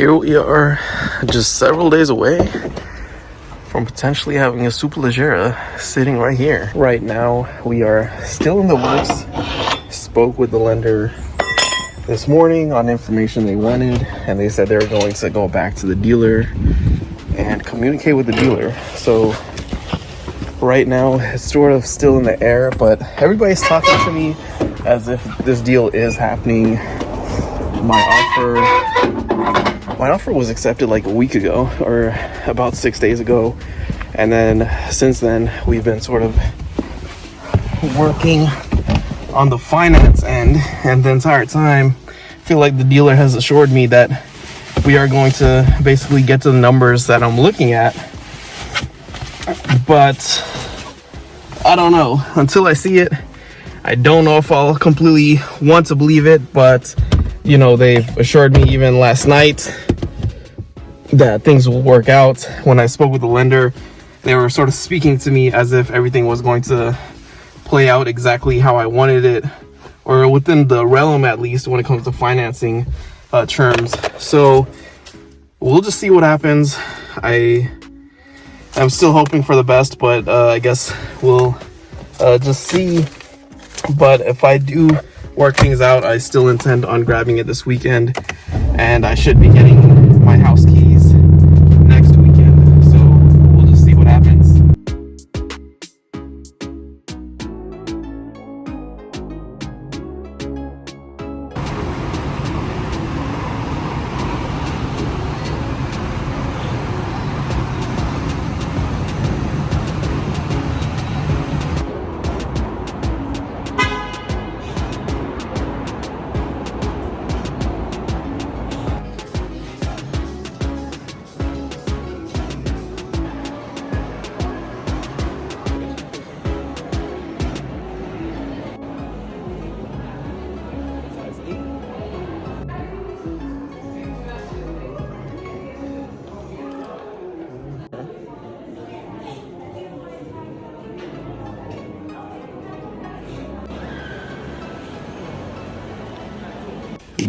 Here we are, just several days away from potentially having a 𝕊𝕠𝕚𝕟𝕚 sitting right here. Right now, we are still in the works. Spoke with the lender this morning on information they wanted, and they said they were going to go back to the dealer and communicate with the dealer. So right now, it's sort of still in the air, but everybody's talking to me as if this deal is happening. My offer was accepted like a week ago, or about 6 days ago, and then since then we've been sort of working on the finance end, and the entire time I feel like the dealer has assured me that we are going to basically get to the numbers that I'm looking at. But I don't know, until I see it, I don't know if I'll completely want to believe it. But you know, they've assured me even last night that things will work out. When I spoke with the lender, they were sort of speaking to me as if everything was going to play out exactly how I wanted it, or within the realm at least when it comes to financing terms. So we'll just see what happens. I'm still hoping for the best, but I guess we'll just see. But if I do work things out, I still intend on grabbing it this weekend, and I should be getting my house keys next weekend. So we'll just see what happens.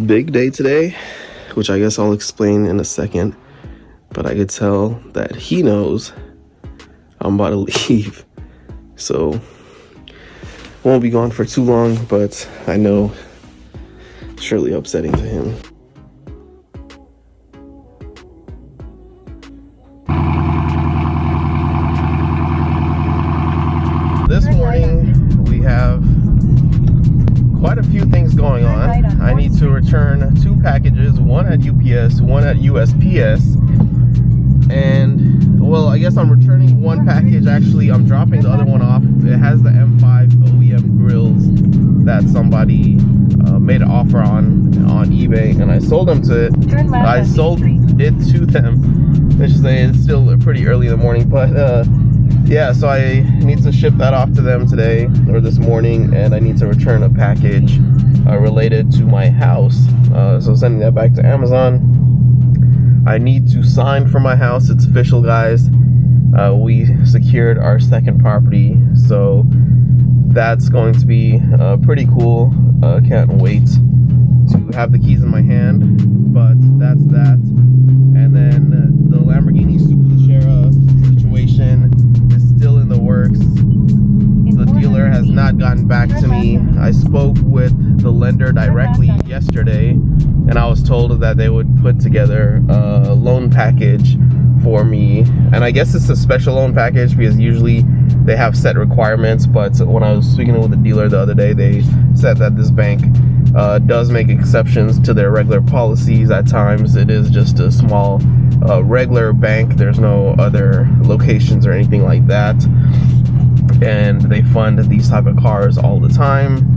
Big day today, which I guess I'll explain in a second, but I could tell that he knows I'm about to leave, so won't be gone for too long, but I know surely upsetting to him. This morning we have quite a few things going on. I need to return 2 packages, one at UPS, one at USPS, and well, I guess I'm returning one package. Actually, I'm dropping the other one off. It has the M5 OEM grills that somebody made an offer on eBay, and I sold them to it. I sold it to them. It's still pretty early in the morning, but yeah, so I need to ship that off to them today or this morning, and I need to return a package related to my house. So sending that back to Amazon. I need to sign for my house. It's official, guys. We secured our second property, so that's going to be pretty cool. Can't wait to have the keys in my hand. But that's that. And then the Lamborghini 𝕊𝕠𝕚𝕟𝕚 situation is still in the works. The dealer has not gotten back to me. I spoke with the lender directly yesterday, and I was told that they would put together a loan package for me. And I guess it's a special loan package because usually they have set requirements, but when I was speaking with the dealer the other day, they said that this bank does make exceptions to their regular policies at times. It is just a small regular bank. There's no other locations or anything like that, and they fund these type of cars all the time.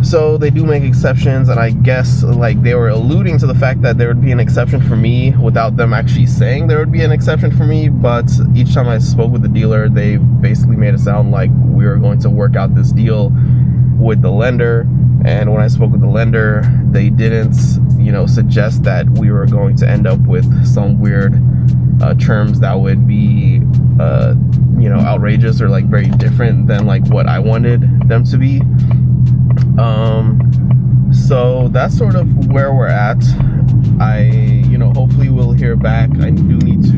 So they do make exceptions, and I guess like they were alluding to the fact that there would be an exception for me without them actually saying there would be an exception for me. But each time I spoke with the dealer, they basically made it sound like we were going to work out this deal with the lender. And when I spoke with the lender, they didn't, you know, suggest that we were going to end up with some weird terms that would be, you know, outrageous or like very different than like what I wanted them to be. So that's sort of where we're at. Hopefully we'll hear back. I do need to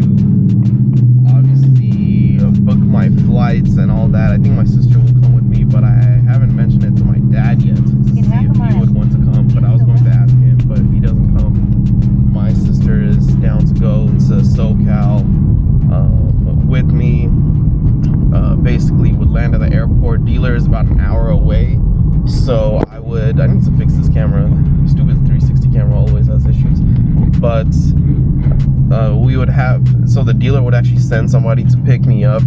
obviously book my flights and all that. I think my sister will come with me, but I haven't mentioned it to my dad yet to see if he would want to come. But I was going to ask him, but if he doesn't come, my sister is down to go to SoCal with me. Basically would land at the airport. Dealer is about an hour away, so I need to fix this camera. Stupid 360 camera always has issues. But we would have, so the dealer would actually send somebody to pick me up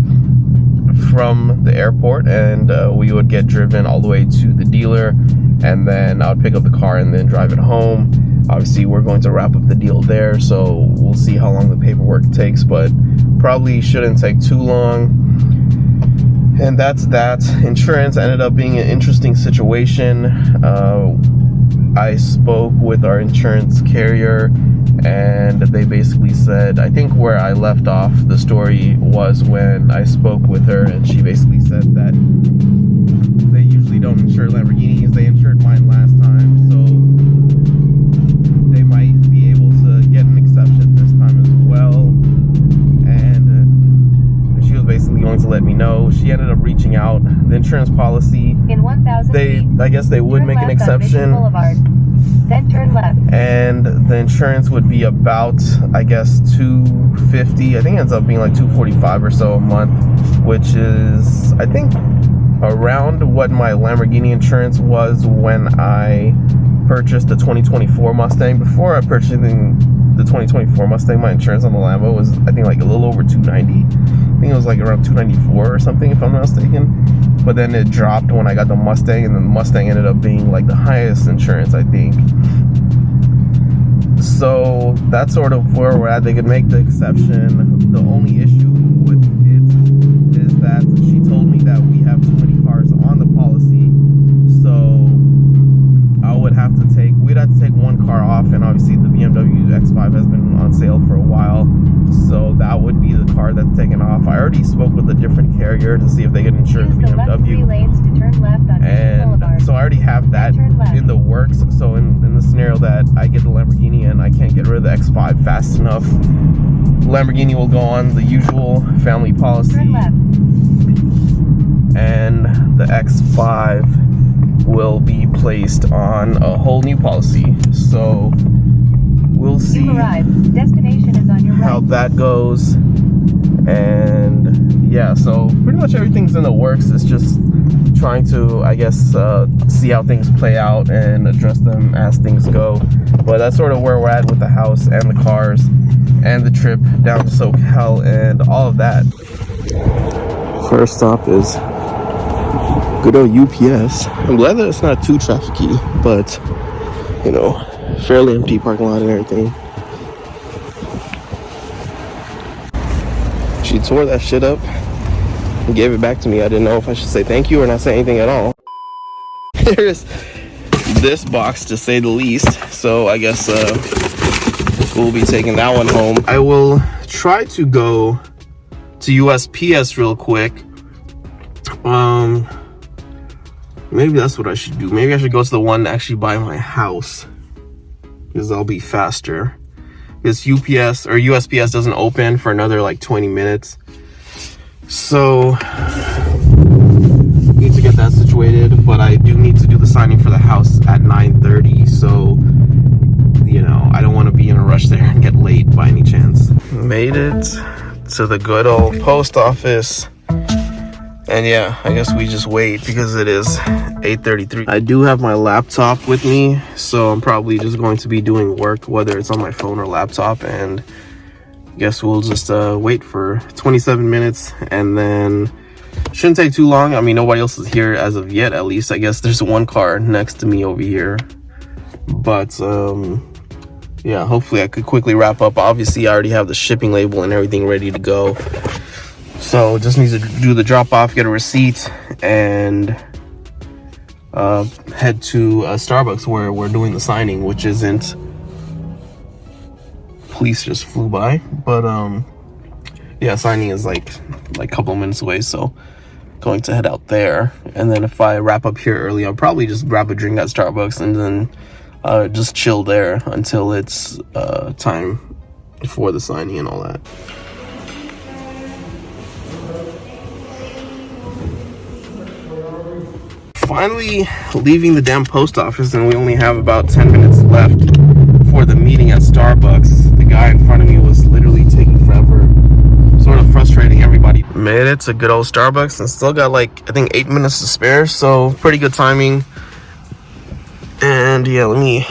from the airport, and we would get driven all the way to the dealer, and then I would pick up the car and then drive it home. Obviously we're going to wrap up the deal there, so we'll see how long the paperwork takes, but probably shouldn't take too long. And that's that. Insurance ended up being an interesting situation. I spoke with our insurance carrier, and they basically said, I think where I left off the story was when I spoke with her, and she basically said that they usually don't insure Lamborghinis. They insured mine last time, so they might be able to get an exception this time as well. And she was basically going to let me know. She ended up reaching out. The insurance policy, in 1,000 feet, I guess they would make an exception. Then turn left. And the insurance would be about, I guess, $250. I think it ends up being like $245 or so a month, which is, I think, around what my Lamborghini insurance was when I purchased the 2024 Mustang. Before I purchased the 2024 Mustang, my insurance on the Lambo was, I think, like a little over $290. I think it was like around $294 or something, if I'm not mistaken. But then it dropped when I got the Mustang, and then the Mustang ended up being like the highest insurance, I think. So that's sort of where we're at. They could make the exception. The only issue with it is that she told me that we have too many cars on the policy, so we'd have to take one car off, and obviously the BMW X5 has been on sale for a while, so that would be the car that's taken off. I already spoke with a different carrier to see if they could insure the BMW, and so I already have that in the works. So in the scenario that I get the Lamborghini and I can't get rid of the X5 fast enough, Lamborghini will go on the usual family policy, and the X5 will be placed on a whole new policy. So we'll see Destination is on your right. how that goes. And yeah, so pretty much everything's in the works. It's just trying to, I guess, see how things play out and address them as things go. But that's sort of where we're at with the house and the cars and the trip down to SoCal and all of that. First stop is good old UPS. I'm glad that it's not too trafficy, but fairly empty parking lot and everything. She tore that shit up and gave it back to me. I didn't know if I should say thank you or not say anything at all. There's this box, to say the least, so I guess we'll be taking that one home. I will try to go to USPS real quick. Maybe that's what I should do. Maybe I should go to the one actually by my house, because that'll be faster. Because UPS or USPS doesn't open for another like 20 minutes. So need to get that situated, but I do need to do the signing for the house at 9:30. So I don't want to be in a rush there and get late by any chance. Made it to the good old post office. And yeah, I guess we just wait because it is 8:33. I do have my laptop with me, so I'm probably just going to be doing work, whether it's on my phone or laptop. And I guess we'll just wait for 27 minutes, and then shouldn't take too long. I mean, nobody else is here as of yet, at least. I guess there's one car next to me over here. But yeah, hopefully I could quickly wrap up. Obviously, I already have the shipping label and everything ready to go. So just need to do the drop off, get a receipt, and head to Starbucks where we're doing the signing, which isn't, police just flew by, but yeah, signing is like a couple of minutes away. So going to head out there. And then if I wrap up here early, I'll probably just grab a drink at Starbucks and then just chill there until it's time for the signing and all that. Finally leaving the damn post office, and we only have about 10 minutes left for the meeting at Starbucks. The guy in front of me was literally taking forever, sort of frustrating everybody. Made it to good old Starbucks and still got like, I think 8 minutes to spare, so pretty good timing. And yeah, let me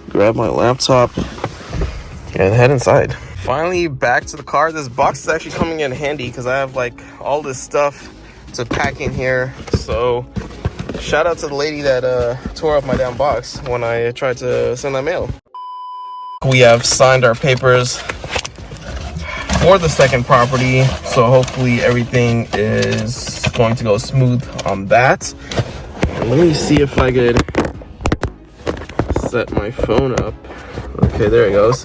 grab my laptop and head inside. Finally back to the car. This box is actually coming in handy because I have like all this stuff to pack in here. So shout out to the lady that tore up my damn box when I tried to send that mail. We have signed our papers for the second property, so hopefully everything is going to go smooth on that. Let me see if I could set my phone up. Okay, there it goes.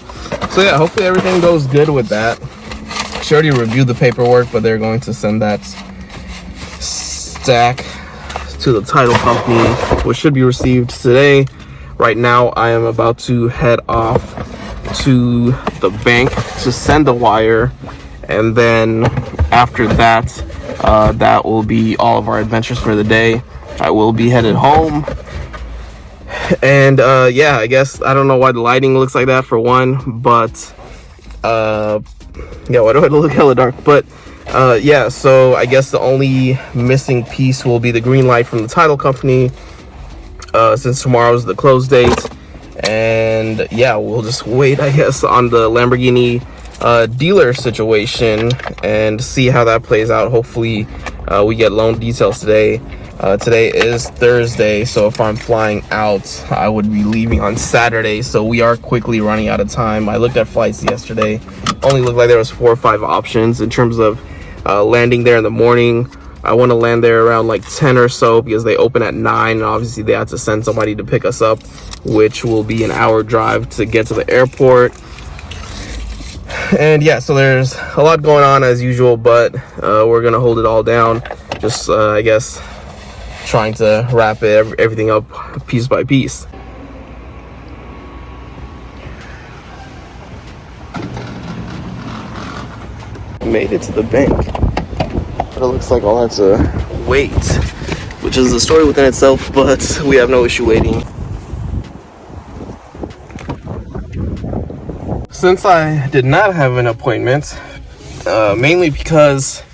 So yeah, hopefully everything goes good with that. She already reviewed the paperwork, but they're going to send that stack to the title company, which should be received today. Right now I am about to head off to the bank to send the wire, and then after that that will be all of our adventures for the day. I will be headed home. And yeah, I guess I don't know why the lighting looks like that for one, but yeah, why do I look hella dark? But yeah, so I guess the only missing piece will be the green light from the title company, since tomorrow's the close date. And yeah, we'll just wait, I guess, on the Lamborghini dealer situation and see how that plays out. Hopefully we get loan details today. Today is Thursday, so if I'm flying out, I would be leaving on Saturday, so we are quickly running out of time. I looked at flights yesterday. Only looked like there was 4 or 5 options in terms of landing there in the morning. I want to land there around like 10 or so because they open at 9, and obviously they have to send somebody to pick us up, which will be an hour drive to get to the airport. And yeah, so there's a lot going on as usual, but we're gonna hold it all down. Just I guess trying to wrap everything up piece by piece. Made it to the bank, but it looks like I'll have to wait, which is a story within itself, but we have no issue waiting. Since I did not have an appointment, mainly because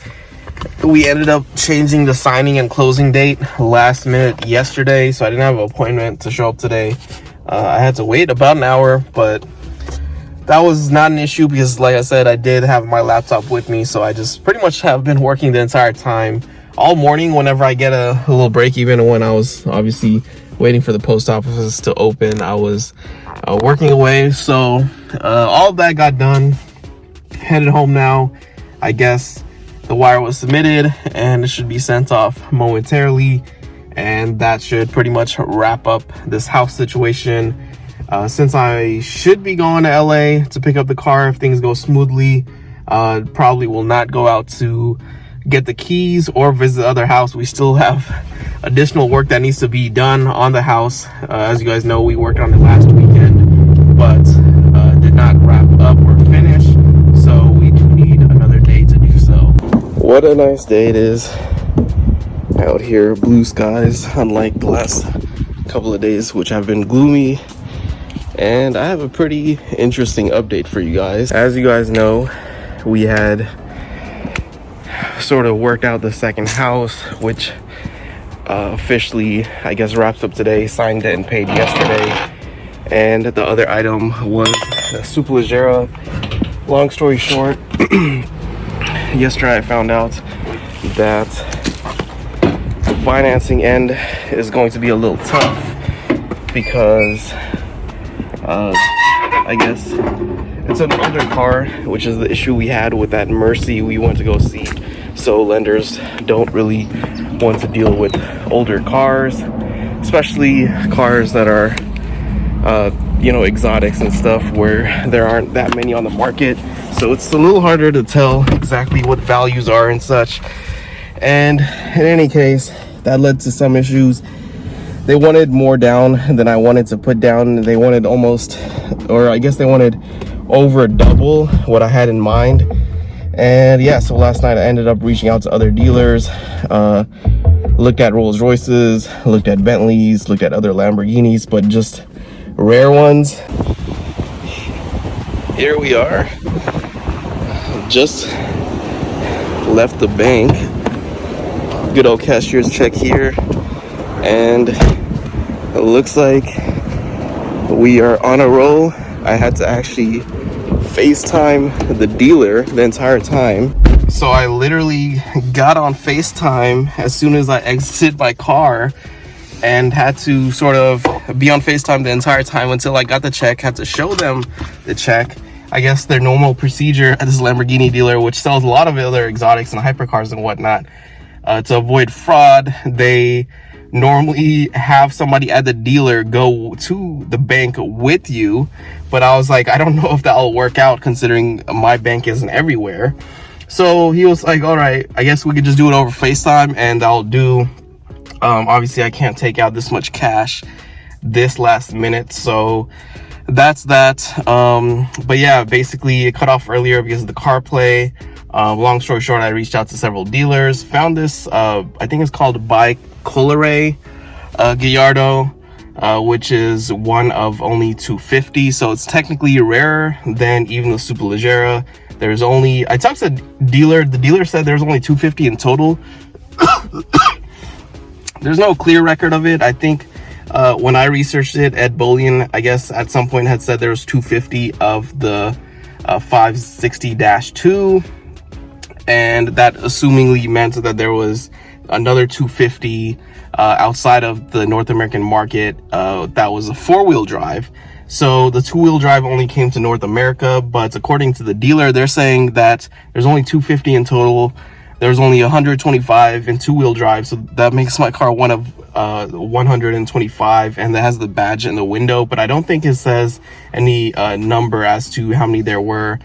we ended up changing the signing and closing date last minute yesterday, so I didn't have an appointment to show up today. I had to wait about an hour, but that was not an issue because, like I said, I did have my laptop with me, so I just pretty much have been working the entire time, all morning. Whenever I get a little break, even when I was obviously waiting for the post office to open, I was working away. So all of that got done. Headed home now. I guess the wire was submitted and it should be sent off momentarily, and that should pretty much wrap up this house situation. Since I should be going to LA to pick up the car if things go smoothly, probably will not go out to get the keys or visit the other house. We still have additional work that needs to be done on the house. As you guys know, we worked on it last weekend, but did not wrap up or finish, so we do need another day to do so. What a nice day it is out here. Blue skies, unlike the last couple of days, which have been gloomy. And I have a pretty interesting update for you guys. As you guys know, we had sort of worked out the second house, which officially, I guess, wraps up today. Signed it and paid yesterday. And the other item was a supercar. Long story short, yesterday I found out that the financing end is going to be a little tough because I guess it's an older car, which is the issue we had with that Mercy we went to go see. So lenders don't really want to deal with older cars, especially cars that are you know, exotics and stuff where there aren't that many on the market. So it's a little harder to tell exactly what values are and such. And in any case, that led to some issues. They wanted more down than I wanted to put down. They wanted almost, or I guess they wanted over double what I had in mind. And yeah, so last night I ended up reaching out to other dealers, looked at Rolls Royces, looked at Bentleys, looked at other Lamborghinis, but just rare ones. Here we are. Just left the bank. Good old cashier's check here. And it looks like we are on a roll. I had to actually FaceTime the dealer the entire time. So I literally got on FaceTime as soon as I exited my car and had to sort of be on FaceTime the entire time until I got the check, had to show them the check. I guess their normal procedure at this Lamborghini dealer, which sells a lot of other exotics and hypercars and whatnot, to avoid fraud, they normally have somebody at the dealer go to the bank with you. But I was like, I don't know if that'll work out considering my bank isn't everywhere. So he was like, all right, I guess we could just do it over FaceTime and I'll do, obviously I can't take out this much cash this last minute. So that's that. But yeah, basically it cut off earlier because of the CarPlay. Long story short, I reached out to several dealers, found this, I think it's called 𝕊𝕒𝕒𝕟𝕗 𝕿𝕣𝕒, which is one of only 250. So it's technically rarer than even the supercar. There's only, I talked to the dealer said there's only 250 in total. There's no clear record of it. I think when I researched it, 𝕊𝕒𝕒𝕟𝕚, I guess at some point had said there was 250 of the 560-2, and that assumingly meant that there was another 250 outside of the North American market that was a four-wheel drive. So the two-wheel drive only came to North America, but according to the dealer, they're saying that there's only 250 in total. There's only 125 in two-wheel drive, so that makes my car one of 125, and that has the badge in the window, but I don't think it says any number as to how many there were.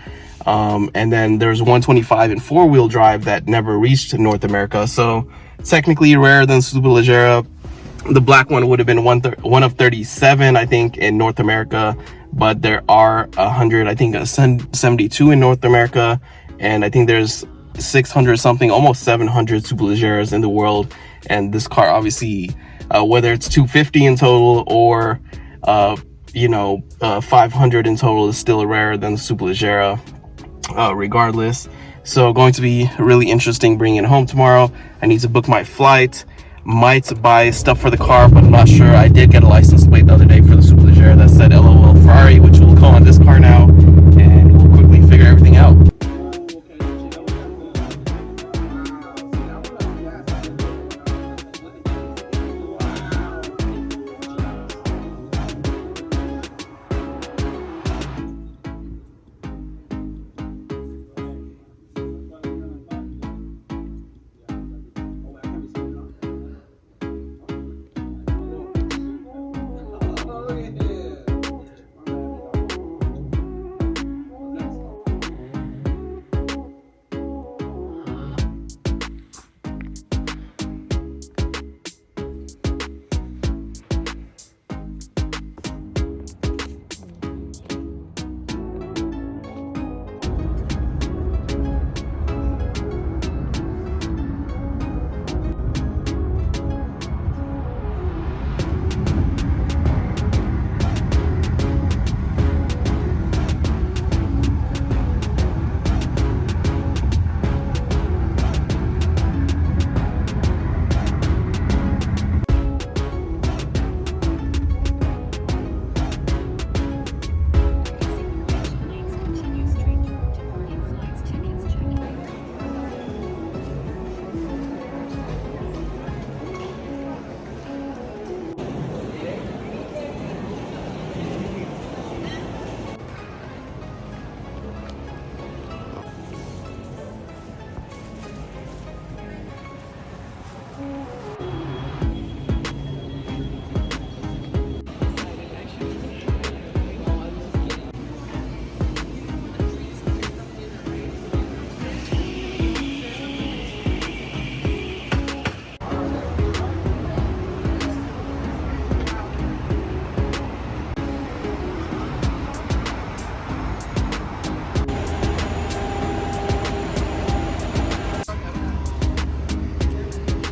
And then there's 125 in four-wheel drive that never reached North America, so technically rarer than supercar. The black one would have been one of 37, I think, in North America, but there are 100, I think 72 in North America, and I think there's 600 something, almost 700 supercars in the world. And this car, obviously, whether it's 250 in total or 500 in total, is still rarer than the supercar, regardless. So going to be really interesting bringing it home tomorrow. I need to book my flight, might buy stuff for the car, but I'm not sure. I did get a license plate the other day for the supercar that said LOL Ferrari, which will go on this car now, and we'll quickly figure everything out.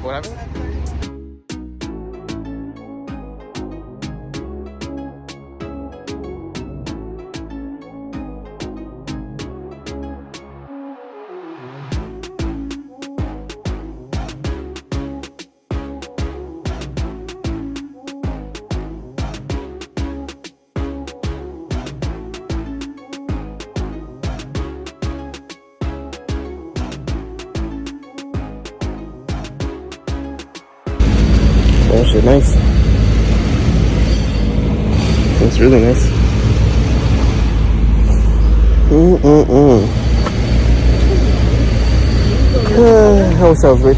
What happened? Oh shit, nice. That's really nice. I wish I was rich.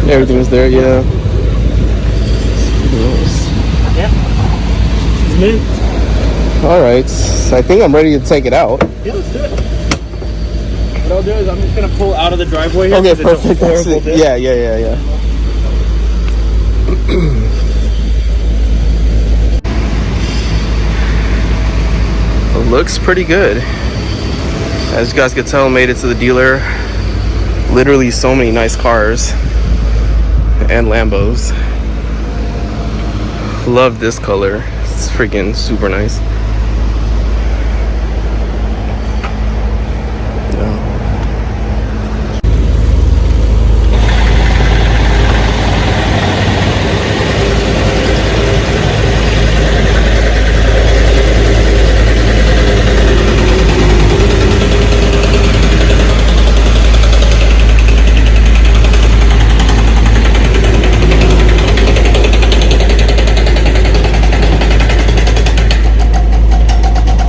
Everything is there, yeah. Yeah. It's mint. Alright, so I think I'm ready to take it out. Yeah, let's do it. What I'll do is I'm just gonna pull out of the driveway here. Okay, perfect. That's it. Yeah. It looks pretty good. As you guys can tell, made it to the dealer. Literally so many nice cars and Lambos. Love this color. It's freaking super nice.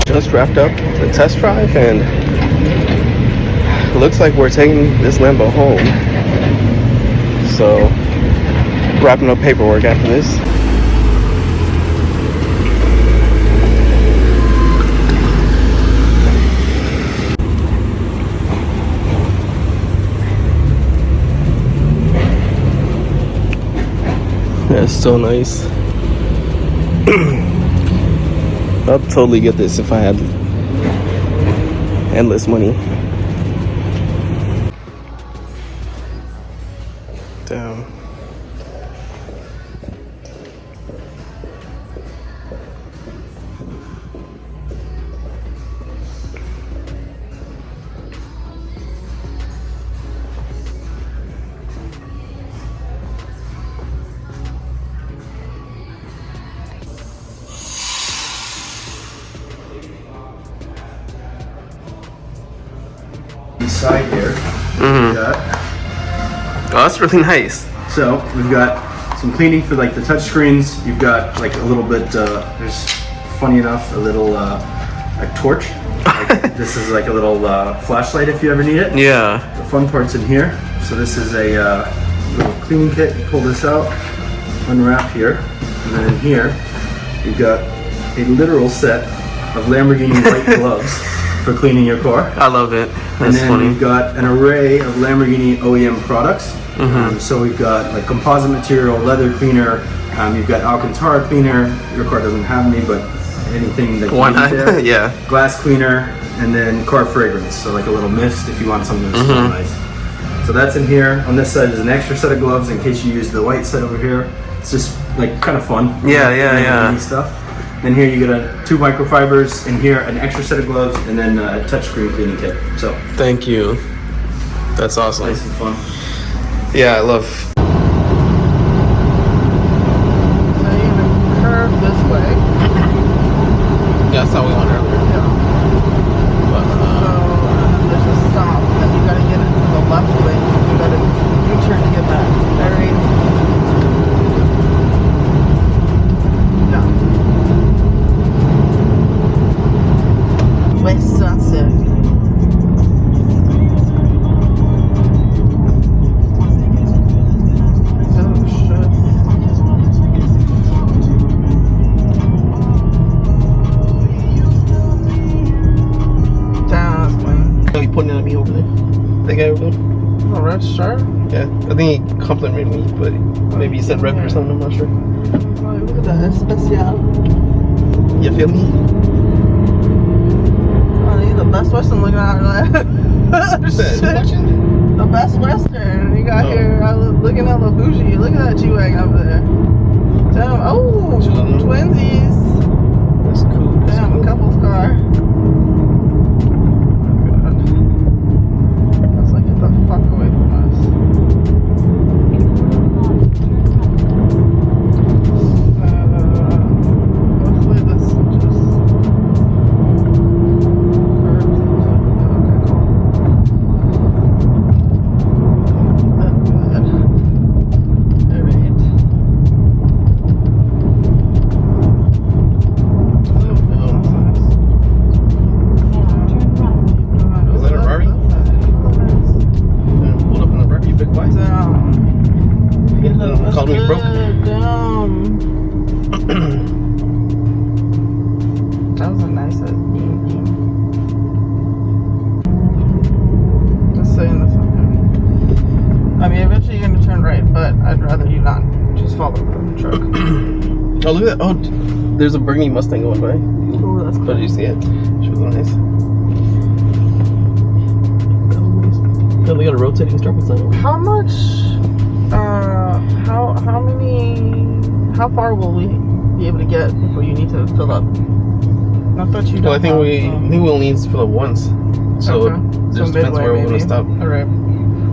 Just wrapped up the test drive and it looks like we're taking this Lambo home. So wrapping up paperwork after this. That's so nice. I'd totally get this if I had endless money. Damn. Side here. Oh, that's really nice. So we've got some cleaning for like the touch screens. You've got like a little bit. There's funny enough a little like torch. Like, this is like a little flashlight if you ever need it. Yeah. The fun part's in here. So this is a little cleaning kit. You pull this out, unwrap here, and then in here you've got a literal set of Lamborghini white gloves for cleaning your car. I love it. That's and then funny. we've got an array of Lamborghini OEM products. So we've got like composite material, leather cleaner. You've got Alcantara cleaner. Your car doesn't have any, but anything that Why you not? need there. Yeah. Glass cleaner, and then car fragrance. So like a little mist if you want something to smell nice. So that's in here. On this side is an extra set of gloves in case you use the white set over here. It's just like kind of fun. Yeah. Stuff. Then here you get 2 microfibers, and here an extra set of gloves, and then a touchscreen cleaning kit. So Thank you. That's awesome. nice and fun. Yeah, I love. So you're gonna curve this way. Yeah, that's how we went earlier. But, So there's a stop, and you gotta get into the left lane. You gotta U-turn to get back. Very. No. West Sunset. sure? Yeah, I think he complimented me, but maybe he said wreck or something. I'm not sure. Oh, look at that, especial. You feel me? Oh, he's the Best Western looking at her. Who's watching? The Best Western. You got Oh. here. I was looking at 𝕊𝕒𝕒𝕒𝕒. Look at that G-Wagon over there. Damn. Oh, Two of them. twinsies. That's cool. That's Damn, cool. a couple's car. Let's like get the fuck away from us. Hopefully this just curves. Okay, cool. That's good. Alright. Is that a Rari? Pulled up in the Rari, big boy. Called me broke. That was a nice beam. Just saying this one. I mean, eventually you're gonna turn right, but I'd rather you not just follow the truck. Oh, look at that. Oh, there's a Burgundy Mustang going by. Oh, that's But did you see it? She was nice. Oh, they got a rotating start sign. How much? How far will we be able to get before you need to fill up? I thought you. Well, I think we'll need to fill up once. So Okay. it just So depends midway, where we're maybe. gonna stop. All right.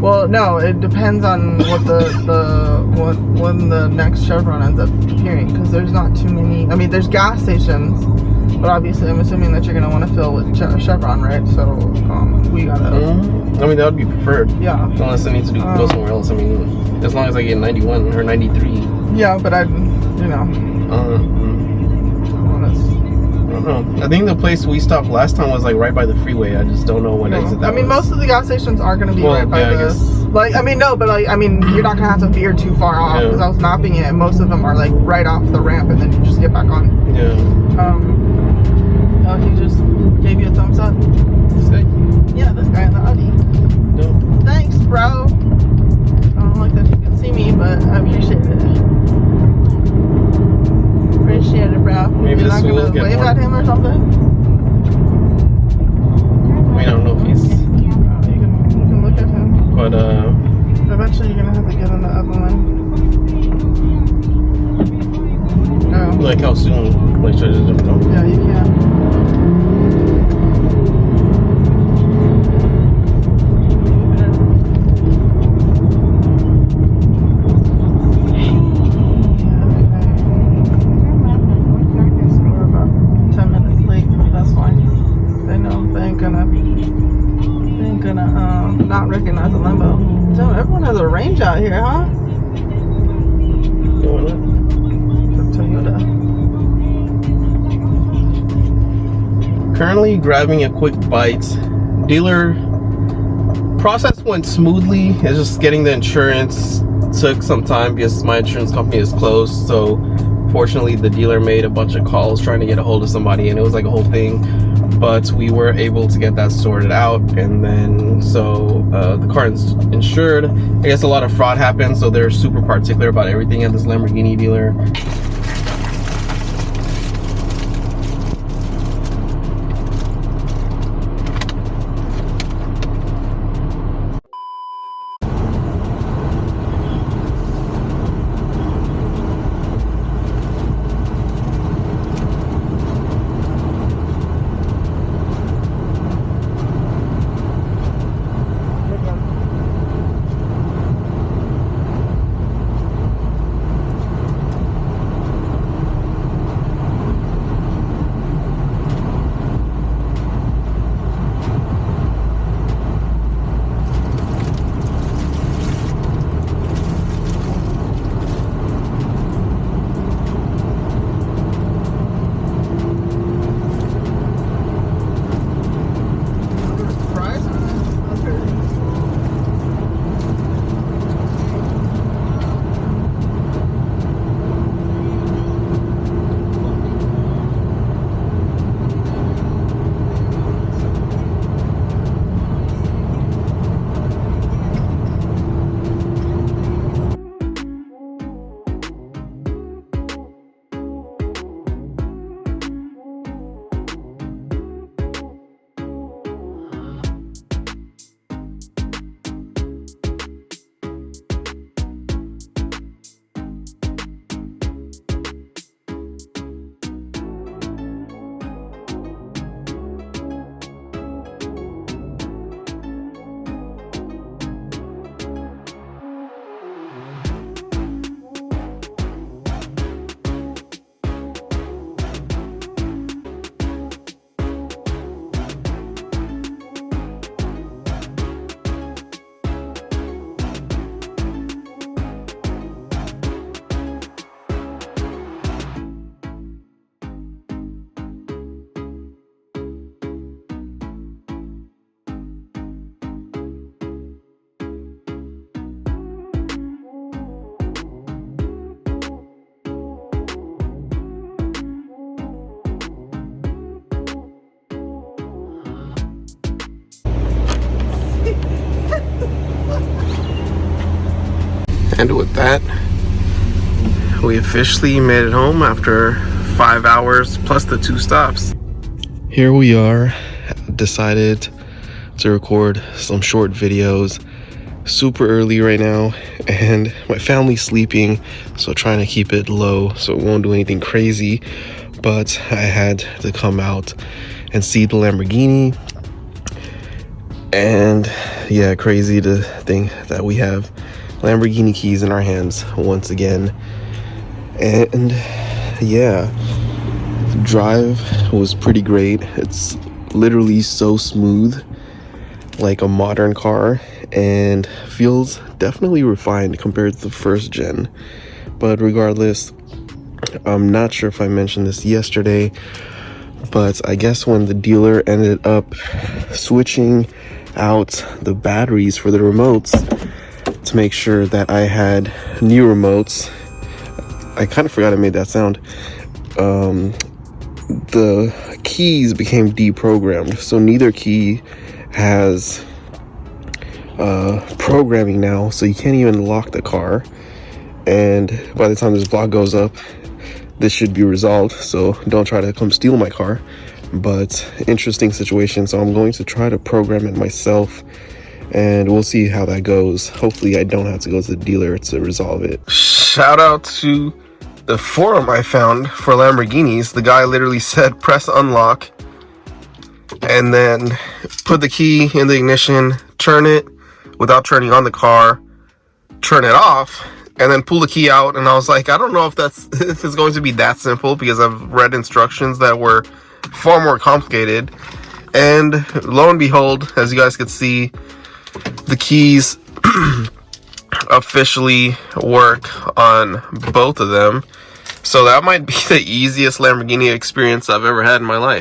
Well, no, it depends on what when the next Chevron ends up appearing, because there's not too many. I mean, there's gas stations, but obviously, I'm assuming that you're gonna want to fill with Chevron, right? So we gotta. I mean, that would be preferred. Yeah. Unless I need to go somewhere else. I mean, as long as I get 91 or 93. Yeah, but I don't know. I think the place we stopped last time was like right by the freeway. I just don't know what exit that I mean, was. most of the gas stations are going to be right by yeah, I the... guess. Like, I mean, no, but like, I mean, you're not going to have to veer too far off, Yeah. because I was mapping it, and most of them are like right off the ramp, and then you just get back on. Yeah. Oh, he just gave you a thumbs up? Sick. Yeah, this guy in the Audi. Dope. Thanks, bro. I don't like that you can see me, but I appreciate it. Appreciate it, bro. Maybe You're this not will going to get wave more. at him or something? I don't know if he's. You can look at him. But Eventually you're gonna have to get on the other line. Oh. like how soon? Like should I just jump on? Yeah, you can. We're about 10 minutes late, but that's fine. They know they ain't gonna not recognize a Lambo. Damn, everyone has a range out here, huh? Going up. The Toyota. Currently grabbing a quick bite. Dealer process went smoothly. It's just getting the insurance took some time because my insurance company is closed. So fortunately the dealer made a bunch of calls trying to get a hold of somebody, and it was like a whole thing. But we were able to get that sorted out, and then so the car is insured. I guess a lot of fraud happened, so they're super particular about everything at this Lamborghini dealer. And with that, we officially made it home after 5 hours plus the 2 stops. Here we are, decided to record some short videos. Super early right now, and my family's sleeping, so trying to keep it low so it won't do anything crazy. But I had to come out and see the Lamborghini, and yeah, crazy to think that we have Lamborghini keys in our hands once again. And yeah, the drive was pretty great. It's literally so smooth, like a modern car, and feels definitely refined compared to the first gen. But regardless, I'm not sure if I mentioned this yesterday, but I guess when the dealer ended up switching out the batteries for the remotes to make sure that I had new remotes, I kind of forgot I made that sound. The keys became deprogrammed, so neither key has programming now, so you can't even lock the car. And by the time this vlog goes up, this should be resolved, so don't try to come steal my car. But interesting situation, so I'm going to try to program it myself, and we'll see how that goes. Hopefully I don't have to go to the dealer to resolve it. Shout out to the forum I found for Lamborghinis. The guy literally said press unlock and then put the key in the ignition, turn it without turning on the car, turn it off, and then pull the key out. And I was like, I don't know if it's going to be that simple, because I've read instructions that were far more complicated. And lo and behold, as you guys could see, the keys officially work on both of them. So that might be the easiest Lamborghini experience I've ever had in my life.